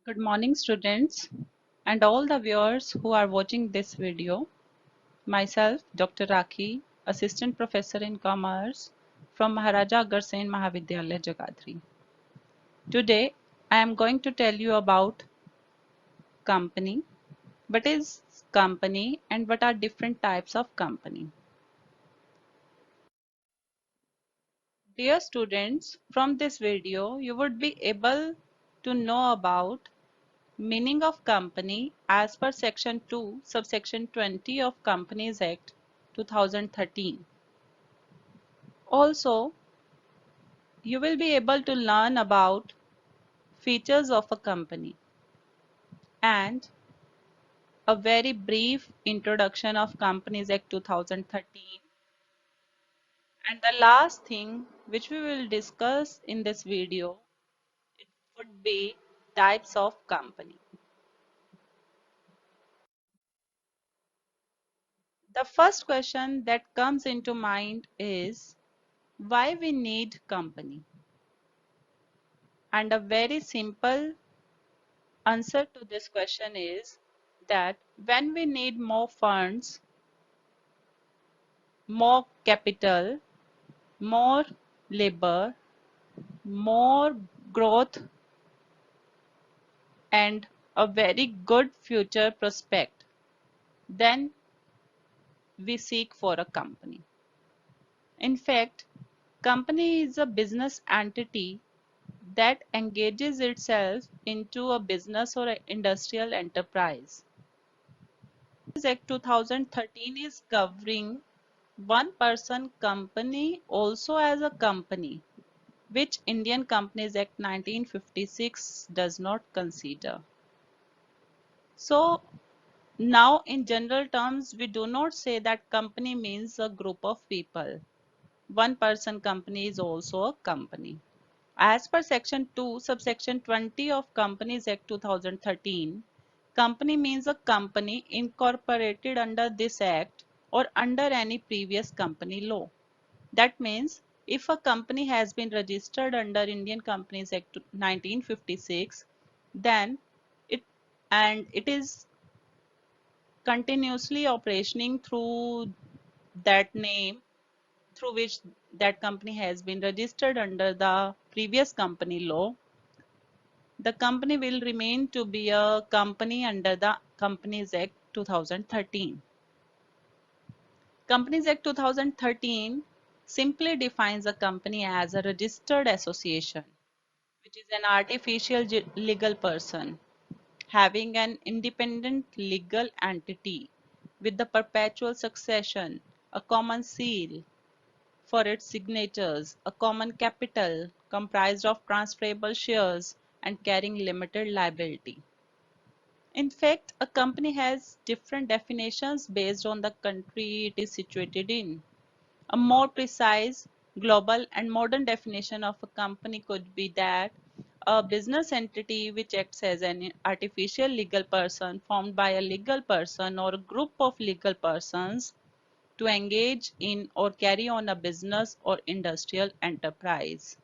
Good morning, students, and all the viewers who are watching this video. Myself, Dr. Rakhi, Assistant Professor in Commerce from Maharaja Agarsen Mahavidyalaya, Jagadhri. Today, I am going to tell you about company. What is company and what are different types of company? Dear students, from this video, you would be able to know about meaning of company as per section 2 subsection 20 of Companies Act 2013. Also, you will be able to learn about features of a company and a very brief introduction of Companies Act 2013. And the last thing which we will discuss in this video, it would be types of company. The first question that comes into mind is why we need company? And a very simple answer to this question is that when we need more funds, more capital, more labor, more growth, and a very good future prospect, then we seek for a company. In fact, company is a business entity that engages itself into a business or an industrial enterprise. Act 2013 is covering one person company also as a company, which Indian Companies Act 1956 does not consider. So now in general terms, we do not say that company means a group of people. One person company is also a company. As per section 2 subsection 20 of Companies Act 2013, company means a company incorporated under this act or under any previous company law. That means if a company has been registered under Indian Companies Act 1956, then it is continuously operating through that name through which that company has been registered under the previous company law, the company will remain to be a company under the Companies Act 2013. Companies Act 2013 simply defines a company as a registered association, which is an artificial legal person having an independent legal entity with the perpetual succession, a common seal for its signatures, a common capital comprised of transferable shares and carrying limited liability. In fact, a company has different definitions based on the country it is situated in. A more precise, global, and modern definition of a company could be that a business entity which acts as an artificial legal person formed by a legal person or a group of legal persons to engage in or carry on a business or industrial enterprise.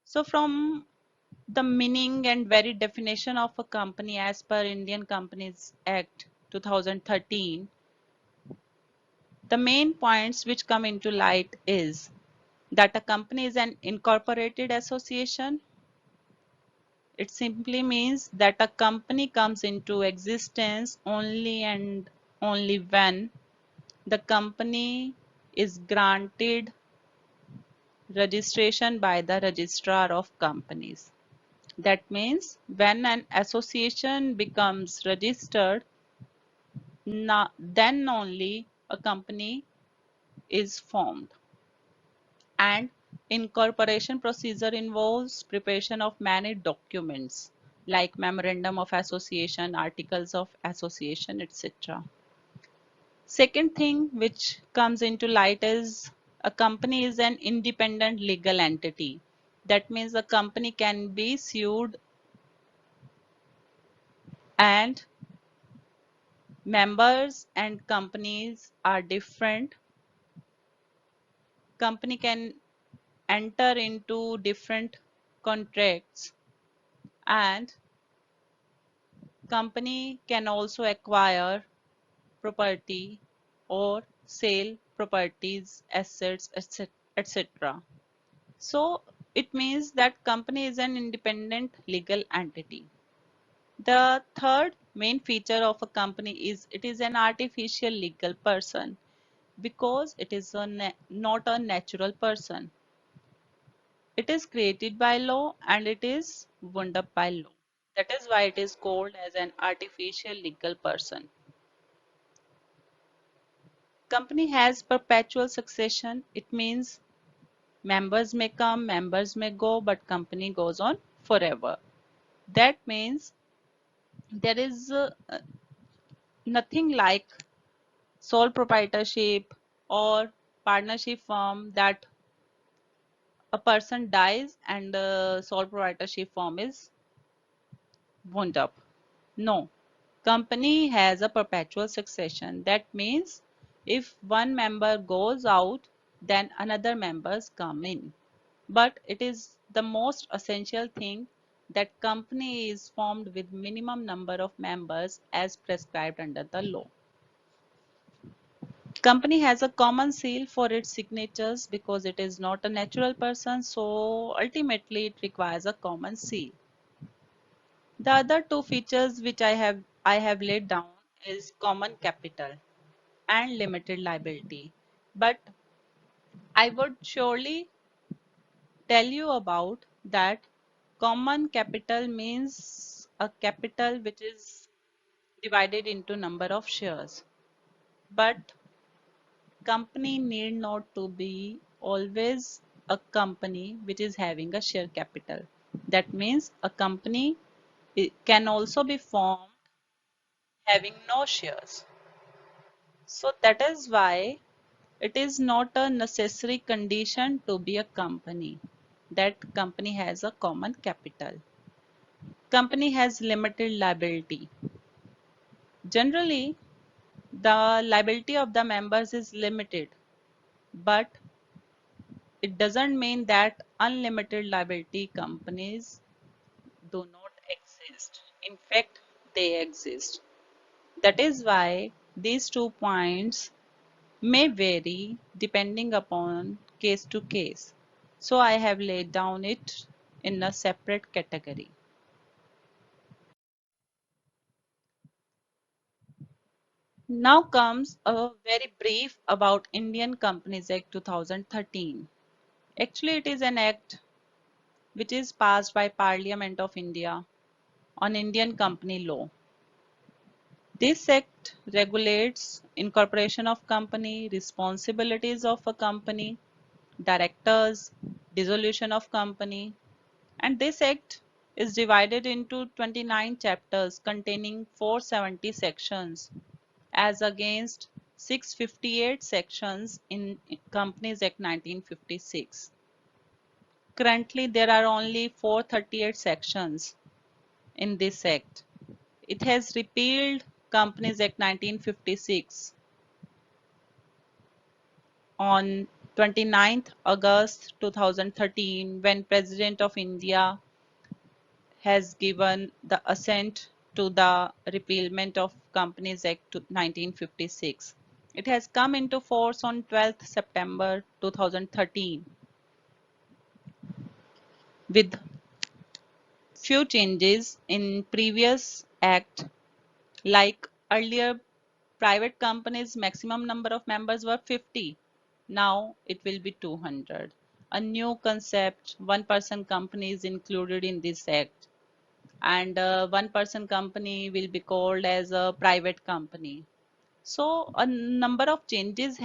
So from the meaning and very definition of a company as per Indian Companies Act 2013, the main points which come into light is that a company is an incorporated association. It simply means that a company comes into existence only and only when the company is granted registration by the registrar of companies. That means when an association becomes registered, then only a company is formed. And incorporation procedure involves preparation of many documents like memorandum of association, articles of association, etc. Second thing which comes into light is a company is an independent legal entity. That means a company can be sued and members and companies are different. Company can enter into different contracts, and company can also acquire property or sell properties, assets, etc. So it means that company is an independent legal entity. The third main feature of a company is it is an artificial legal person because it is not a natural person. It is created by law and it is wound up by law. That is why it is called as an artificial legal person. Company has perpetual succession. It means members may come, members may go, but company goes on forever. That means there is nothing like sole proprietorship or partnership firm that a person dies and the sole proprietorship firm is wound up. No, company has a perpetual succession. That means if one member goes out, then another members come in. But it is the most essential thing that company is formed with minimum number of members as prescribed under the law. Company has a common seal for its signatures because it is not a natural person, so ultimately it requires a common seal. The other two features which I have laid down is common capital and limited liability. But I would surely tell you about that common capital means a capital which is divided into number of shares. But company need not to be always a company which is having a share capital. That means a company can also be formed having no shares. So that is why it is not a necessary condition to be a company that company has a common capital. Company has limited liability. Generally, the liability of the members is limited, but it doesn't mean that unlimited liability companies do not exist. In fact, they exist. That is why these 2 points may vary depending upon case to case. So I have laid down it in a separate category. Now comes a very brief about Indian Companies Act 2013. Actually, it is an act which is passed by Parliament of India on Indian company law. This act regulates incorporation of company, responsibilities of a company, directors, dissolution of company, and this act is divided into 29 chapters containing 470 sections as against 658 sections in Companies Act 1956. Currently, there are only 438 sections in this act. It has repealed Companies Act 1956 on 29th August 2013 when President of India has given the assent to the repealment of Companies Act 1956. It has come into force on 12th September 2013 with few changes in previous act, like earlier private companies maximum number of members were 50. Now it will be 200. A new concept, one person company is included in this act, and one person company will be called as a private company. So a number of changes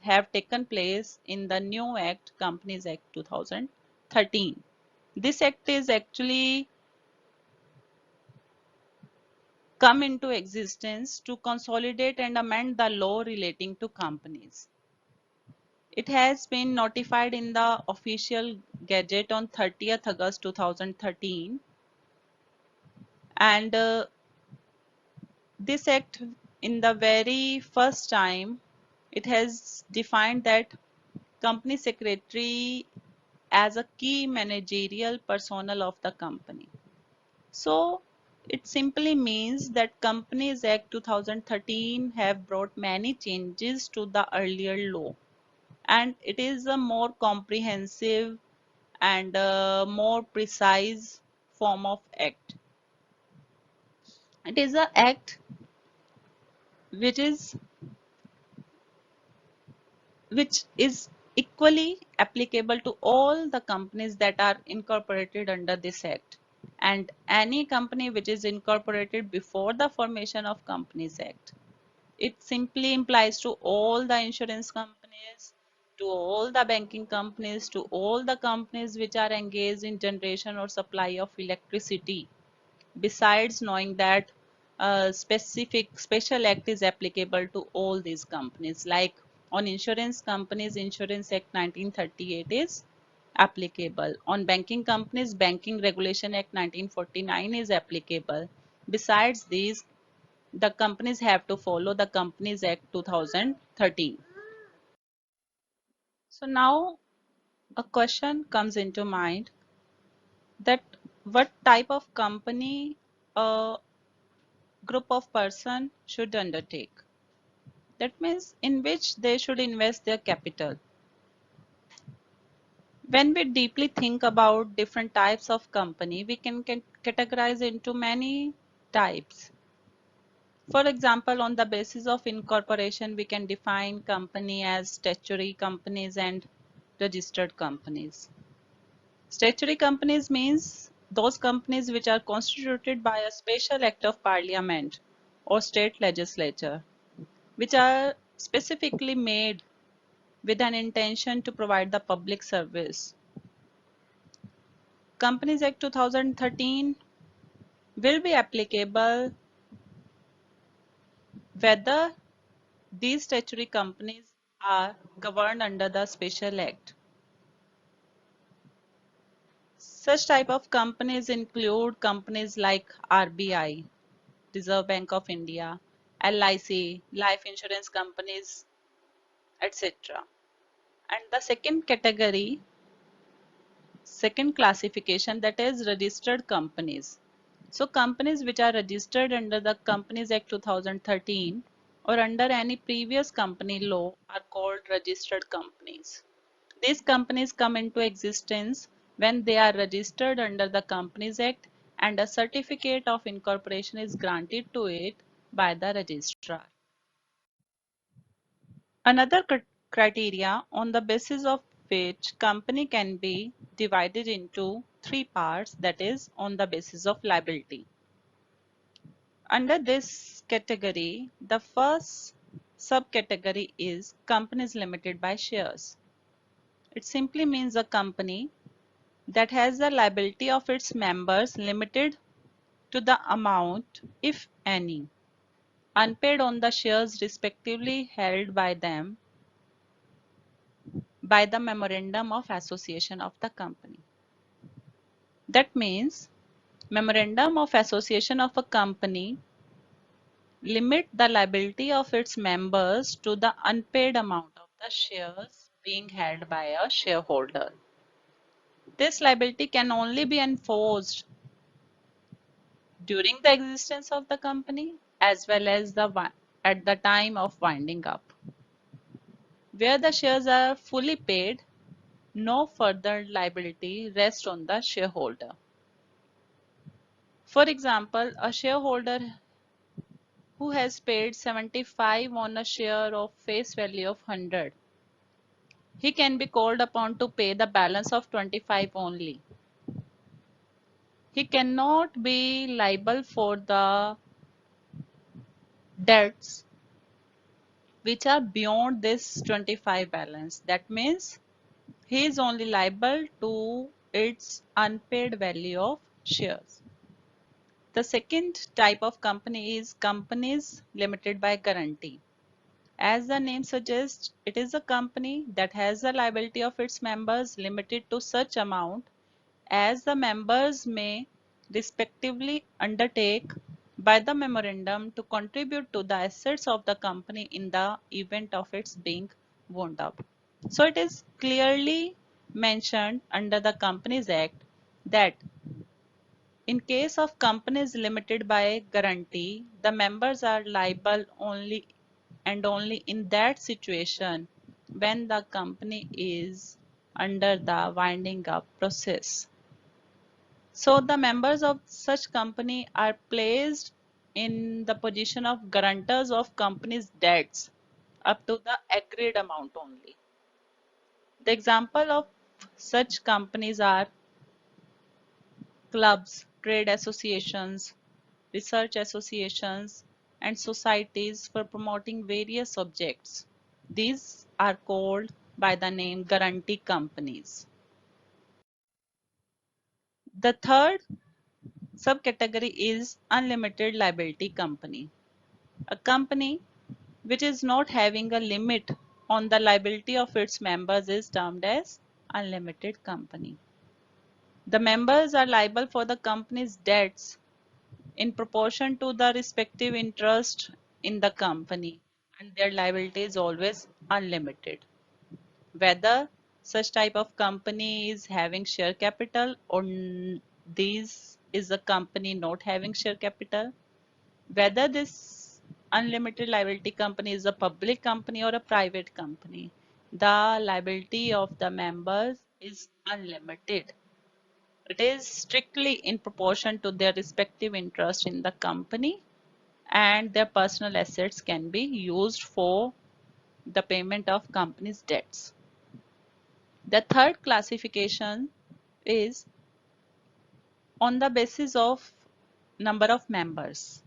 have taken place in the new act, Companies Act 2013. This act is actually come into existence to consolidate and amend the law relating to companies. It has been notified in the official gazette on 30th August 2013, and this act, in the very first time, it has defined that company secretary as a key managerial personnel of the company. So it simply means that Companies Act 2013 have brought many changes to the earlier law, and it is a more comprehensive and a more precise form of act. It is an act which is which is equally applicable to all the companies that are incorporated under this act, and any company which is incorporated before the formation of Companies Act. It simply implies to all the insurance companies, to all the banking companies, to all the companies which are engaged in generation or supply of electricity. Besides knowing that a specific special act is applicable to all these companies, like on insurance companies, Insurance Act 1938 is applicable. On banking companies, Banking Regulation Act 1949 is applicable. Besides these, the companies have to follow the Companies Act 2013. So now a question comes into mind that what type of company a group of person should undertake. That means in which they should invest their capital. When we deeply think about different types of company, we can categorize into many types. For example, on the basis of incorporation, we can define company as statutory companies and registered companies. Statutory companies means those companies which are constituted by a special act of parliament or state legislature, which are specifically made with an intention to provide the public service. Companies Act 2013 will be applicable whether these statutory companies are governed under the special act. Such type of companies include companies like RBI, Reserve Bank of India, LIC, life insurance companies, etc. And the second classification, that is registered companies. So companies which are registered under the Companies Act 2013 or under any previous company law are called registered companies. These companies come into existence when they are registered under the Companies Act and a certificate of incorporation is granted to it by the registrar. Another criteria on the basis of which company can be divided into three parts, that is on the basis of liability. Under this category, the first subcategory is companies limited by shares. It simply means a company that has the liability of its members limited to the amount, if any, unpaid on the shares respectively held by them by the memorandum of association of the company. That means memorandum of association of a company limit the liability of its members to the unpaid amount of the shares being held by a shareholder. This liability can only be enforced during the existence of the company as well as at the time of winding up. Where the shares are fully paid, no further liability rests on the shareholder. For example, a shareholder who has paid 75 on a share of face value of 100, he can be called upon to pay the balance of 25 only. He cannot be liable for the debts which are beyond this 25 balance. That means he is only liable to its unpaid value of shares. The second type of company is companies limited by guarantee. As the name suggests, it is a company that has the liability of its members limited to such amount as the members may respectively undertake by the memorandum to contribute to the assets of the company in the event of its being wound up. So it is clearly mentioned under the Companies Act that in case of companies limited by guarantee, the members are liable only and only in that situation when the company is under the winding up process. So the members of such company are placed in the position of guarantors of company's debts up to the agreed amount only. The example of such companies are clubs, trade associations, research associations, and societies for promoting various subjects. These are called by the name guarantee companies. The third subcategory is unlimited liability company. A company which is not having a limit on the liability of its members is termed as unlimited company. The members are liable for the company's debts in proportion to the respective interest in the company, and their liability is always unlimited. Whether such type of company is having share capital or this is a company not having share capital, whether this unlimited liability company is a public company or a private company, the liability of the members is unlimited. It is strictly in proportion to their respective interest in the company, and their personal assets can be used for the payment of company's debts. The third classification is on the basis of number of members.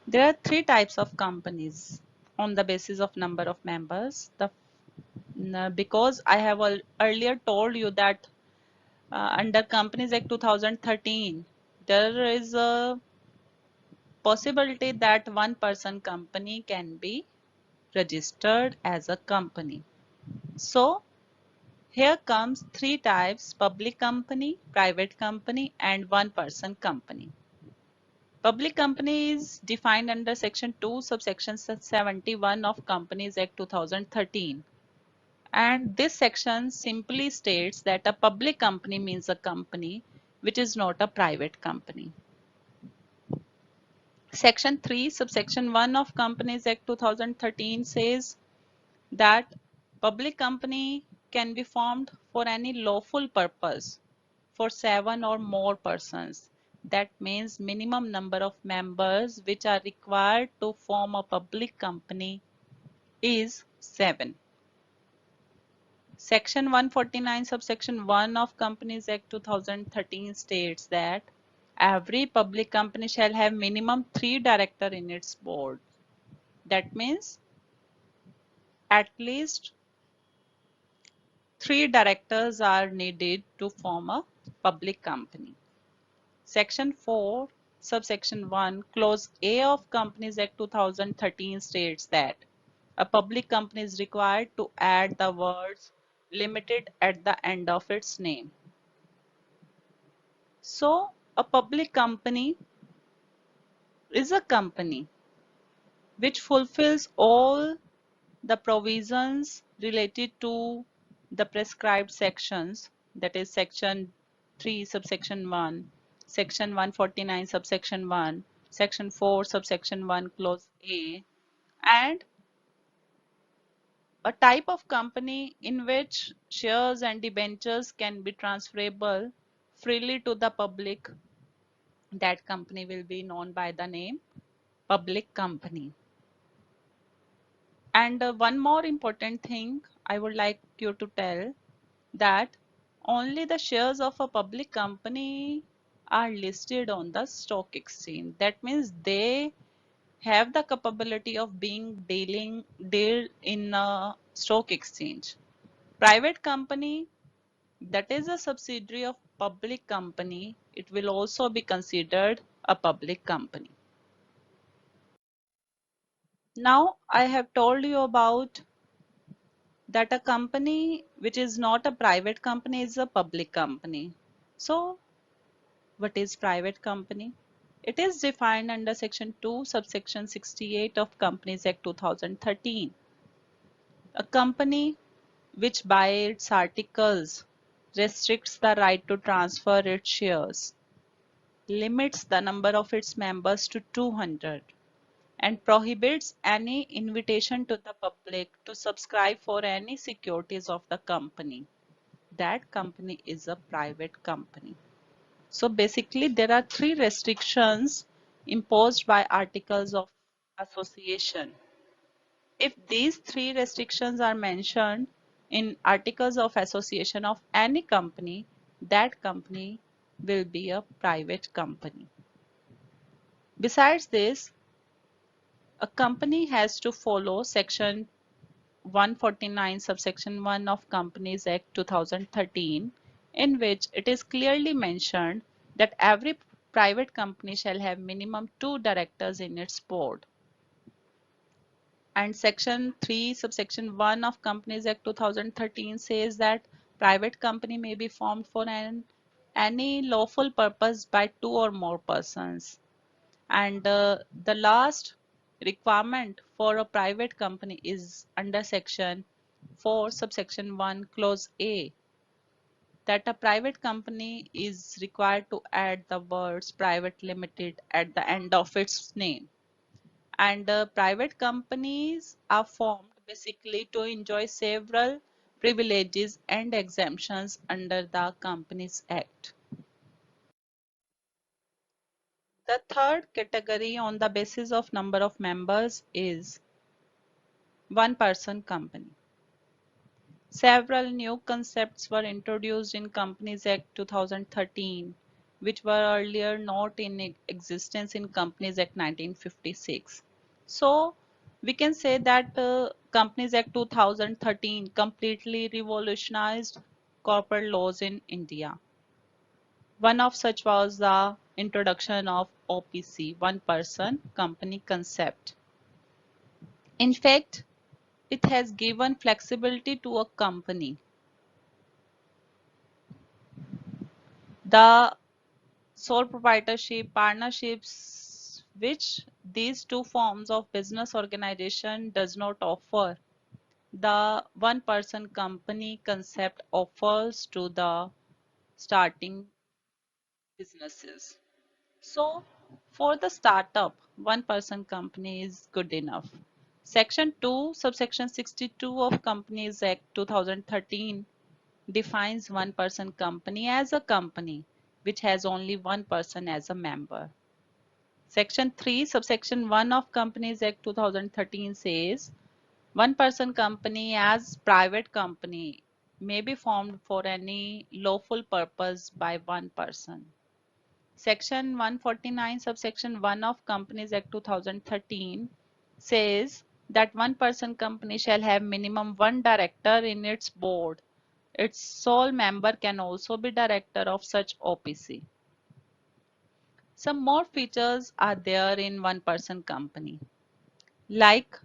There are three types of companies on the basis of number of members. Because I have earlier told you that under Companies Act 2013, there is a possibility that one person company can be registered as a company. So here comes three types: public company, private company, and one person company. Public company is defined under section 2 subsection 71 of Companies Act 2013. And this section simply states that a public company means a company which is not a private company. Section 3 subsection 1 of Companies Act 2013 says that public company can be formed for any lawful purpose for 7 or more persons. That means minimum number of members which are required to form a public company is 7. Section 149 subsection 1 of Companies Act 2013 states that every public company shall have minimum 3 directors in its board. That means at least 3 directors are needed to form a public company. Section 4, subsection 1, clause A of Companies Act 2013 states that a public company is required to add the words limited at the end of its name. So, a public company is a company which fulfills all the provisions related to the prescribed sections, that is section 3 subsection 1, section 149 subsection 1, section 4 subsection 1 clause A, and a type of company in which shares and debentures can be transferable freely to the public. That company will be known by the name public company. And one more important thing I would like you to tell, that only the shares of a public company are listed on the stock exchange. That means they have the capability of being dealt in a stock exchange. Private company, that is a subsidiary of public company, it will also be considered a public company. Now I have told you about that a company which is not a private company is a public company. So what is private company? It is defined under section 2 subsection 68 of Companies Act 2013. A company which by its articles restricts the right to transfer its shares, limits the number of its members to 200, and prohibits any invitation to the public to subscribe for any securities of the company. That company is a private company. So basically, there are three restrictions imposed by articles of association. If these three restrictions are mentioned in articles of association of any company, that company will be a private company. Besides this, a company has to follow section 149 subsection 1 of Companies Act 2013, in which it is clearly mentioned that every private company shall have minimum 2 directors in its board. And section 3 subsection 1 of Companies Act 2013 says that private company may be formed for any lawful purpose by 2 or more persons. And the last requirement for a private company is under section 4 subsection 1 clause A, that a private company is required to add the words private limited at the end of its name. And private companies are formed basically to enjoy several privileges and exemptions under the Companies Act. The third category on the basis of number of members is one person company. Several new concepts were introduced in Companies Act 2013, which were earlier not in existence in Companies Act 1956. So we can say that Companies Act 2013 completely revolutionized corporate laws in India. One of such was the introduction of OPC, one person company concept. In fact, it has given flexibility to a company. The sole proprietorship, partnerships, which these two forms of business organization does not offer, the one person company concept offers to the starting businesses. So for the startup, one person company is good enough. Section 2, subsection 62 of Companies Act 2013 defines one person company as a company which has only one person as a member. Section 3, subsection 1 of Companies Act 2013 says one person company as private company may be formed for any lawful purpose by one person. Section 149 subsection 1 of Companies Act 2013 says that one person company shall have minimum one director in its board. Its sole member can also be director of such OPC. Some more features are there in one person company. Like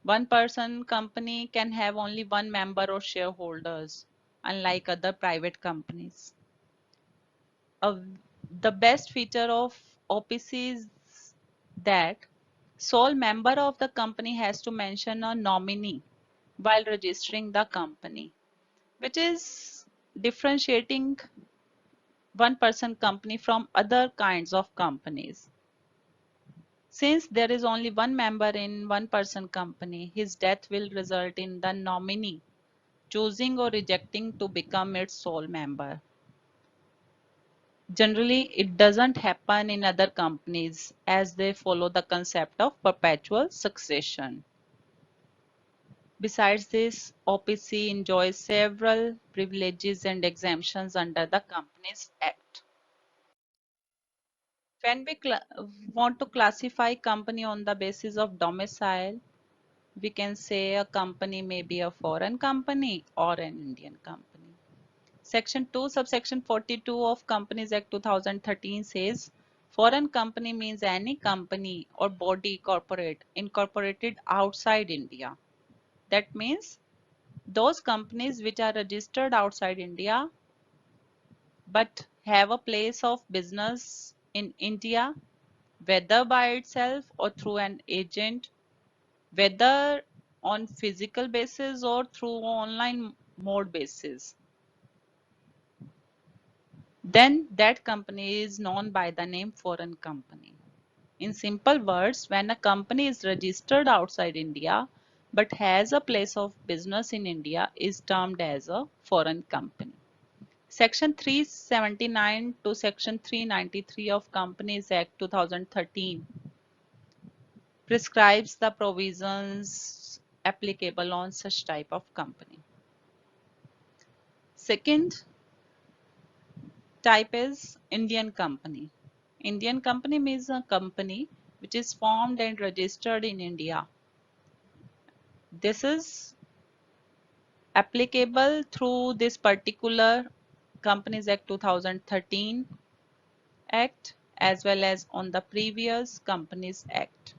one person company can have only one member or shareholders, unlike other private companies. Uh, the best feature of OPC is that sole member of the company has to mention a nominee while registering the company, which is differentiating one person company from other kinds of companies. Since there is only one member in one person company, his death will result in the nominee choosing or rejecting to become its sole member. Generally, it doesn't happen in other companies as they follow the concept of perpetual succession. Besides this, OPC enjoys several privileges and exemptions under the Companies Act. When we want to classify company on the basis of domicile, we can say a company may be a foreign company or an Indian company. Section 2, subsection 42 of Companies Act 2013 says, foreign company means any company or body corporate incorporated outside India. That means those companies which are registered outside India but have a place of business in India, whether by itself or through an agent, whether on physical basis or through online mode basis, then that company is known by the name foreign company. In simple words, when a company is registered outside India but has a place of business in India is termed as a foreign company. Section 379 to Section 393 of Companies Act 2013 prescribes the provisions applicable on such type of company. Second type is Indian company. Indian company means a company which is formed and registered in India. This is applicable through this particular Companies Act 2013 Act as well as on the previous Companies Act.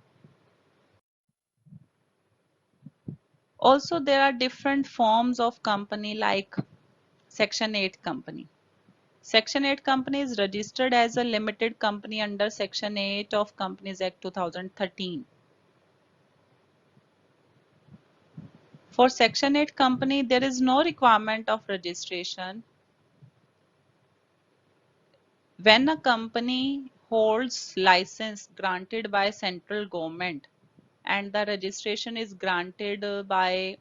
Also, there are different forms of company like Section 8 company. Section 8 company is registered as a limited company under Section 8 of Companies Act 2013. For Section 8 company, there is no requirement of registration. When a company holds license granted by central government and the registration is granted by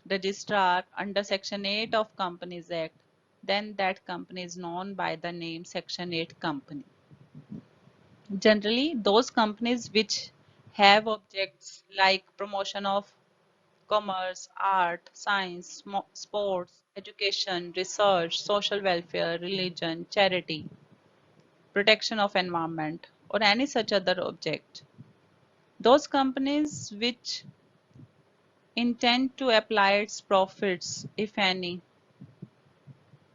registrar under Section 8 of Companies Act, then that company is known by the name Section 8 company. Generally, those companies which have objects like promotion of commerce, art, science, sports, education, research, social welfare, religion, charity, protection of environment, or any such other object. Those companies which intend to apply its profits, if any,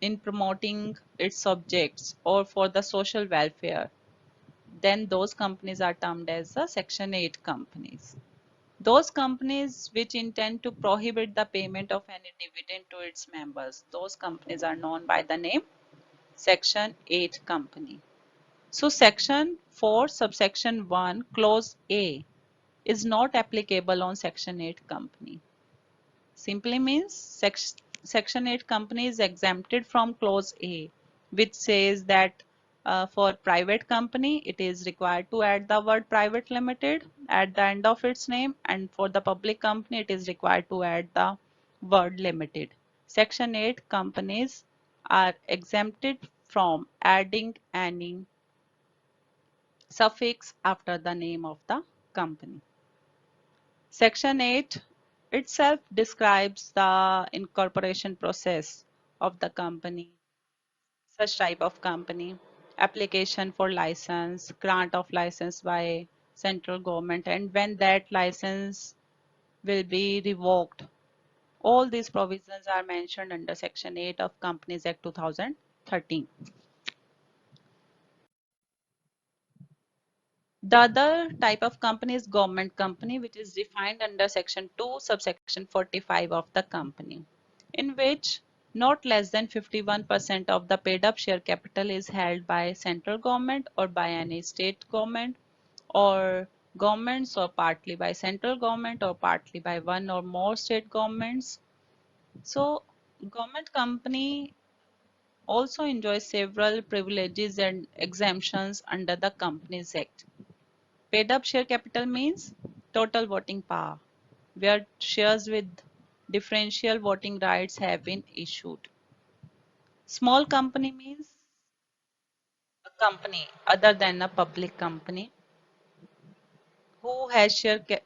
in promoting its objects or for the social welfare, then those companies are termed as the Section 8 companies. Those companies which intend to prohibit the payment of any dividend to its members, those companies are known by the name Section 8 company. So Section 4 subsection 1 clause A is not applicable on Section 8 company. Simply means Section 8 company is exempted from clause A, which says that for private company it is required to add the word private limited at the end of its name, and for the public company it is required to add the word limited. Section 8 companies are exempted from adding any suffix after the name of the company. Section 8 itself describes the incorporation process of the company, such type of company, application for license, grant of license by central government, and when that license will be revoked. All these provisions are mentioned under Section 8 of Companies Act 2013. The other type of company is government company, which is defined under Section 2, subsection 45 of the company, in which not less than 51% of the paid up share capital is held by central government or by any state government or governments, or partly by central government or partly by one or more state governments. So government company also enjoys several privileges and exemptions under the Companies Act. Paid up share capital means total voting power, where shares with differential voting rights have been issued. Small company means a company other than a public company who has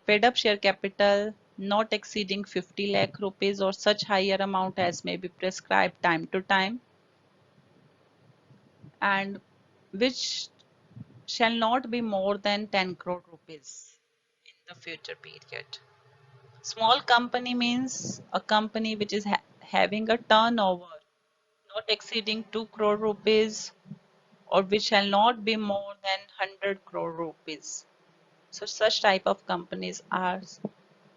paid up share capital not exceeding 50 lakh rupees or such higher amount as may be prescribed time to time, and which shall not be more than 10 crore rupees in the future period. Small company means a company which is having a turnover not exceeding 2 crore rupees or which shall not be more than 100 crore rupees. So such type of companies are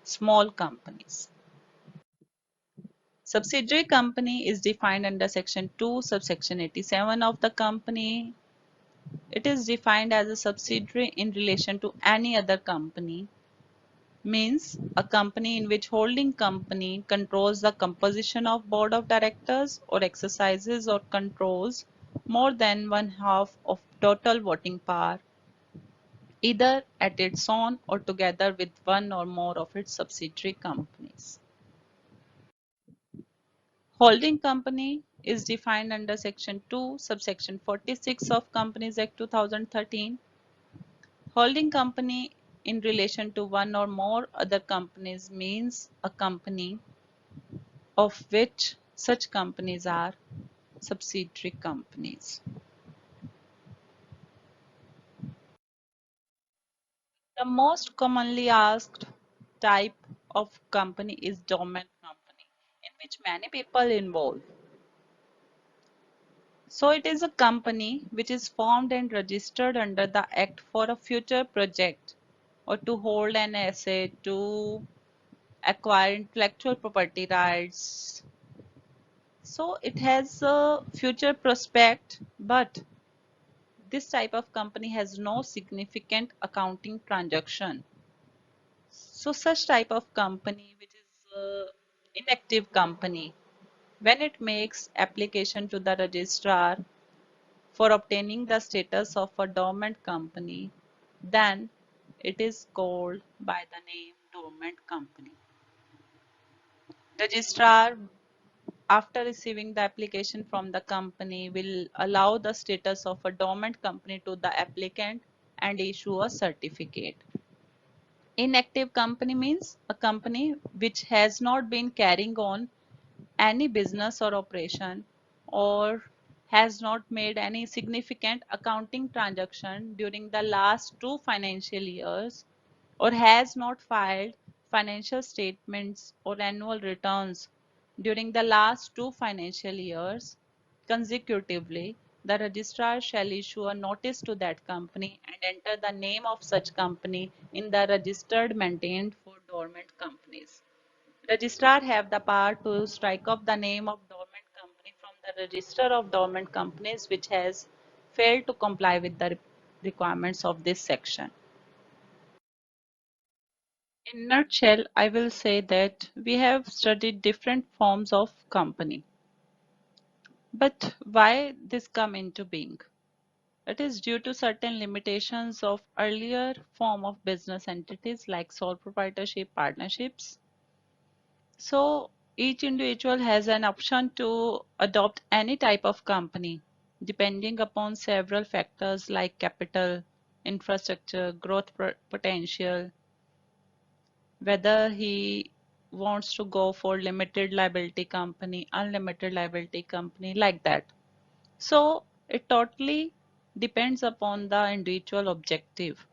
small companies. Subsidiary company is defined under Section 2, subsection 87 of the company. It is defined as a subsidiary in relation to any other company, means a company in which holding company controls the composition of board of directors or exercises or controls more than one half of total voting power, either at its own or together with one or more of its subsidiary companies. Holding company is defined under Section 2, subsection 46 of Companies Act 2013. Holding company in relation to one or more other companies means a company of which such companies are subsidiary companies. The most commonly asked type of company is dormant company, in which many people involved. So it is a company which is formed and registered under the Act for a future project or to hold an asset, to acquire intellectual property rights. So it has a future prospect, but this type of company has no significant accounting transaction. So such type of company which is inactive company, when it makes application to the registrar for obtaining the status of a dormant company, then it is called by the name dormant company. Registrar, after receiving the application from the company, will allow the status of a dormant company to the applicant and issue a certificate. Inactive company means a company which has not been carrying on any business or operation or has not made any significant accounting transaction during the last 2 financial years or has not filed financial statements or annual returns during the last 2 financial years consecutively, the registrar shall issue a notice to that company and enter the name of such company in the registered maintained for dormant companies. Registrar have the power to strike off the name of dormant company from the register of dormant companies which has failed to comply with the requirements of this section. In nutshell, I will say that we have studied different forms of company. But why this come into being? It is due to certain limitations of earlier form of business entities like sole proprietorship partnerships. So each individual has an option to adopt any type of company depending upon several factors like capital, infrastructure, growth potential, whether he wants to go for limited liability company, unlimited liability company, like that. So it totally depends upon the individual objective,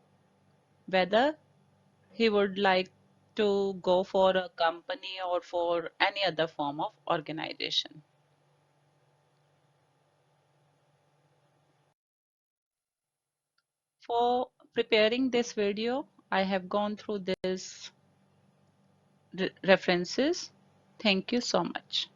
whether he would like to go for a company or for any other form of organization. For preparing this video, I have gone through these references. Thank you so much.